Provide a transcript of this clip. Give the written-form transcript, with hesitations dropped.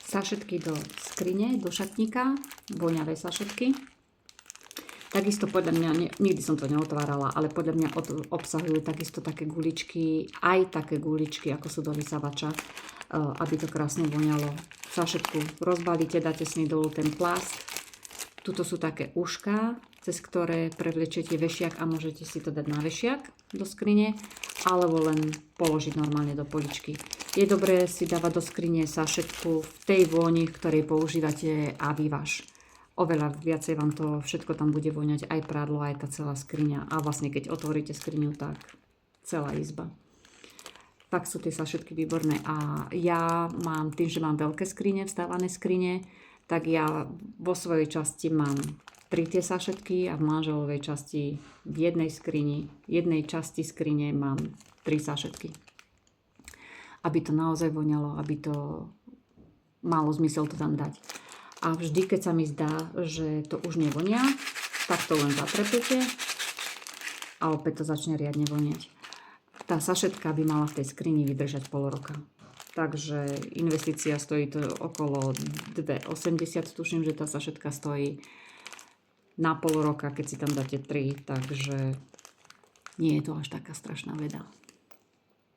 sašetky do skrine, do šatníka, voňavé sašetky. Takisto podľa mňa, nikdy som to neotvárala, ale podľa mňa obsahujú takisto také guličky, aj také guličky, ako sú do vysavača, aby to krásne voňalo. Sašetku rozbalíte, dáte s nej dolu ten plast. Tuto sú také ušká, cez ktoré prevlečete vešiak a môžete si to dať na vešiak do skrine, alebo len položiť normálne do poličky. Je dobré si dávať do skrine sašetku v tej vôni, v ktorej používate aviváž. Oveľa viacej vám to všetko tam bude voňať, aj prádlo, aj tá celá skriňa. A vlastne keď otvoríte skriňu, tak celá izba. Tak sú tie sašetky výborné. A ja mám, tým, že mám veľké skrine, vstávané skrine, tak ja vo svojej časti mám 3 tie sašetky a v manželovej časti v jednej časti skrine mám 3 sašetky. Aby to naozaj voňalo, aby to malo zmysel to tam dať. A vždy, keď sa mi zdá, že to už nevonia, tak to len zatrepete a opäť to začne riadne vonieť. Tá sašetka by mala v tej skrini vydržať pol roka. Takže investícia stojí to okolo 2,80, tuším, že tá sašetka stojí na pol roka, keď si tam dáte 3, takže nie je to až taká strašná veda.